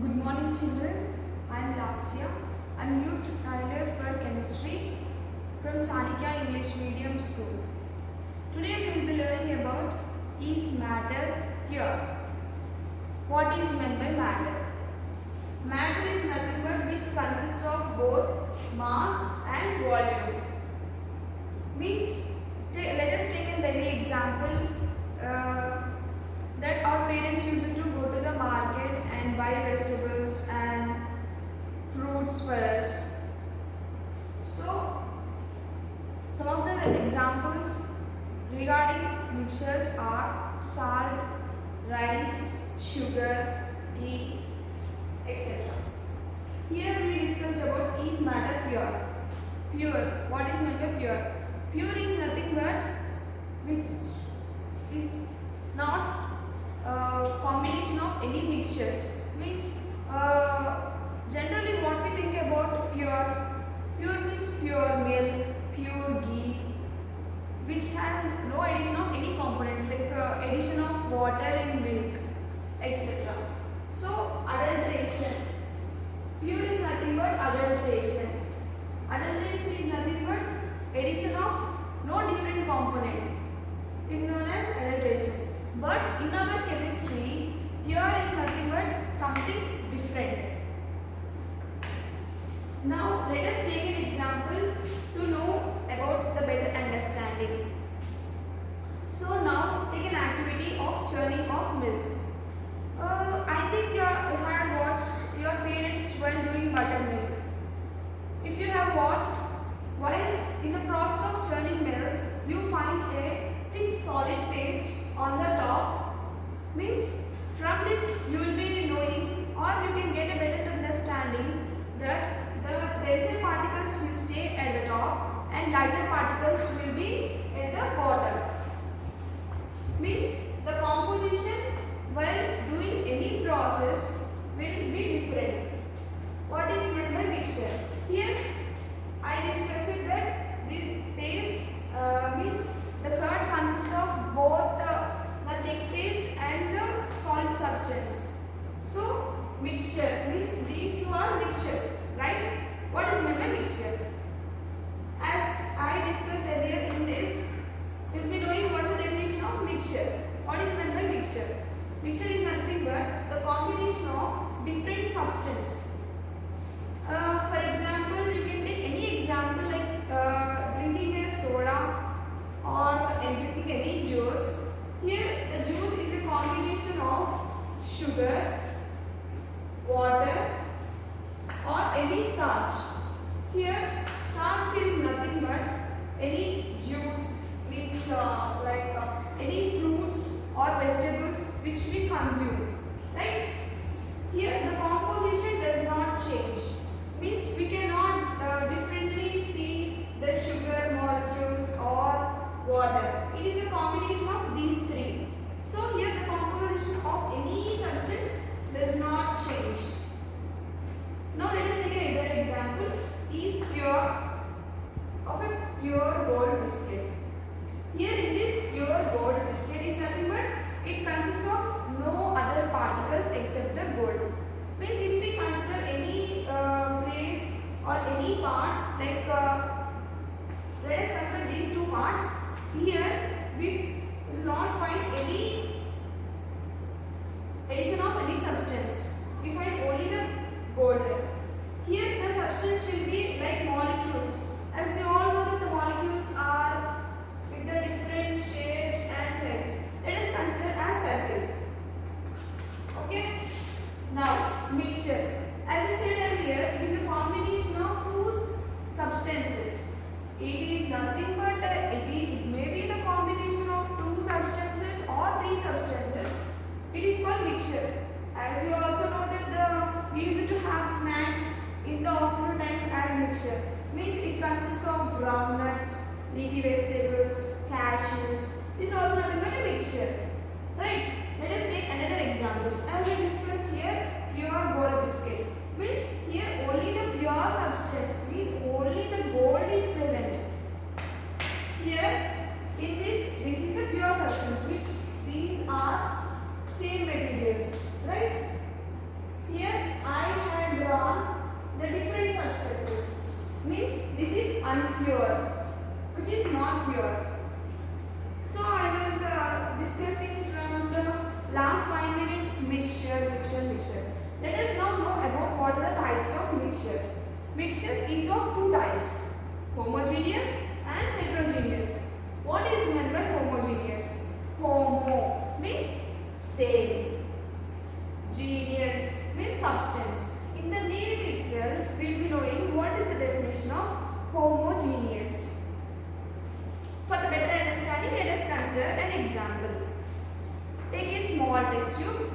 Good morning children, I am Lasya. I am new tutor for chemistry from Chanakya English Medium School. Today we will be learning about is matter pure? What is meant by matter? Matter is nothing but which consists of both mass and volume. Means let us take a daily example that our parents used to go to the market and buy vegetables and fruits for us. So, some of the examples regarding mixtures are salt, rice, sugar, ghee, etc. Here we discussed about is matter pure? Pure. What is meant by pure? Pure is nothing but which is not combination of any mixtures. Means generally what we think about pure means pure milk, pure ghee, which has no addition of any components like addition of water in milk, etc. So adulteration, pure is nothing but adulteration. Adulteration is nothing but addition of no different component is known as adulteration. But in our chemistry, pure is nothing but something different. Now let us take an example to know about the better understanding. So now take an activity of churning of milk. I think you had watched your parents while doing buttermilk. If you have watched, while in the process of churning milk, you find a thick solid paste on the top. Means from this you will be knowing, or you can get a better understanding that the denser particles will stay at the top and lighter particles will be at the bottom. Means the composition while doing any process will be different. What is meant by mixture? Here I discussed that this paste means the curd consists of both the thick paste and the solid substance. So mixture means these two are mixtures, right? What is meant by mixture? As I discussed earlier in this, we will be knowing what is the definition of mixture. What is meant by mixture? Mixture is nothing but the combination of different substance. For example, you can take any example like drinking a soda or drinking any juice. Here the juice is a combination of sugar, water or any starch. Here starch is nothing but any juice, means like any fruits or vegetables which we consume, right? Here the composition does not change. Means we cannot differently see the sugar molecules or water. It is a combination of these three. So here the composition of any substance does not change. Now let us take another example. Is pure of a pure gold biscuit. Here in this pure gold biscuit is nothing but it consists of no other particles except the gold. Means if we consider any place or any part, like let us consider these two parts. Here we will not find any addition of any substance. We find only the gold. Here the substance will be like molecules. As you all know that the molecules are with the different shapes and sizes. Let us consider as circle. Okay. Now mixture. As I said earlier, it is a combination of two substances. It is nothing but it may be the combination of two substances or three substances. It is called mixture. As you also know that we used to have snacks in the afternoon times as mixture. Means it consists of groundnuts, leafy vegetables, cashews. This is also nothing but a mixture. Right? Let us take another example. As we discussed here, pure gold biscuit. Means here only the pure substance, means only the gold is present. Here in this is a pure substance, which these are same materials, right? Here means this is unpure, which is not pure. So I was discussing from the last 5 minutes mixture. Let us now know about what are the types of mixture. Mixture is of two types, homogeneous and heterogeneous. What is meant by homogeneous? Homo means same. Geneous means substance. In the name itself, we will be knowing what is the definition of homogeneous. For the better understanding, let us consider an example. Take a small test tube.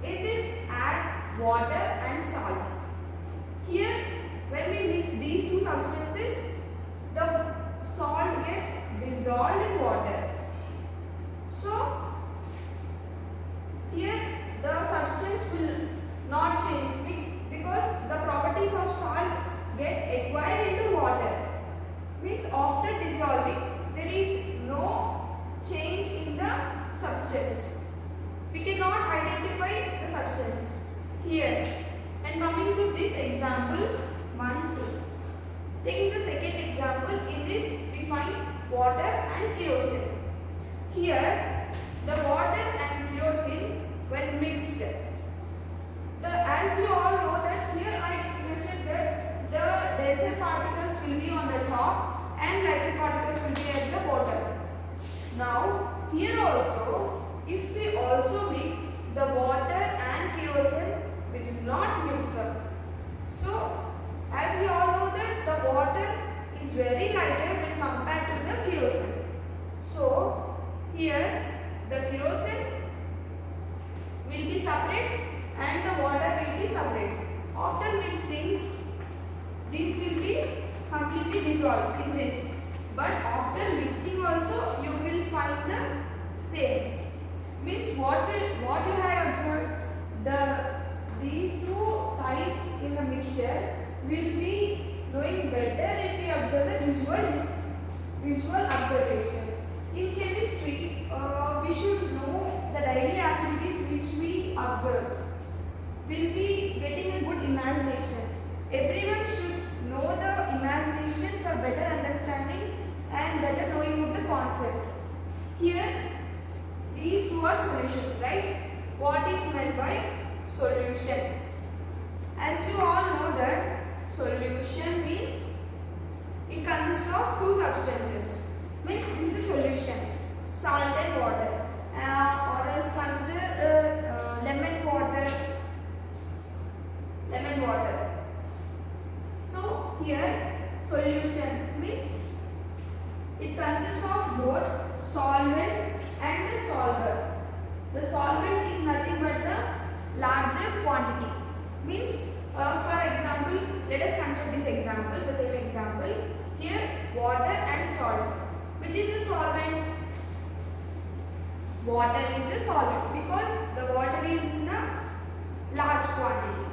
In this, add water and salt. Here, when we mix these two substances, the salt gets dissolved in water. So, here the substance will not change because the properties of salt get acquired into water. Means after dissolving, there is no change in the substance. We cannot identify the substance here. And coming to this example 1, 2. Taking the second example, in this we find water and kerosene. Here the water and kerosene when mixed. As you all know that here I discussed that the denser particles will be on the top and lighter particles will be at the bottom. Now here also, if we also mix the water and kerosene, we will not mix up. So as we all know that the water is very lighter when compared to the kerosene. So here the kerosene will be separate and the water will be separate. After mixing, these will be completely dissolved in this. But after mixing also, you will find the same. Means what you have observed, these two types in the mixture will be knowing better if we observe the visual observation. In chemistry, we should know the daily activities which we observe. Will be getting a good imagination. Everyone should know the imagination for better understanding and better knowing of the concept. Here, these two are solutions, right? What is meant by solution? As you all know that solution means it consists of two substances. Means this is solution, salt and water, or else consider lemon water. So here solution means it consists of both solvent and the solver. The solvent is nothing but the larger quantity. Means for example, let us consider this example, the same example. Here water and salt. Which is a solvent? Water is a solvent because the water is in a large quantity.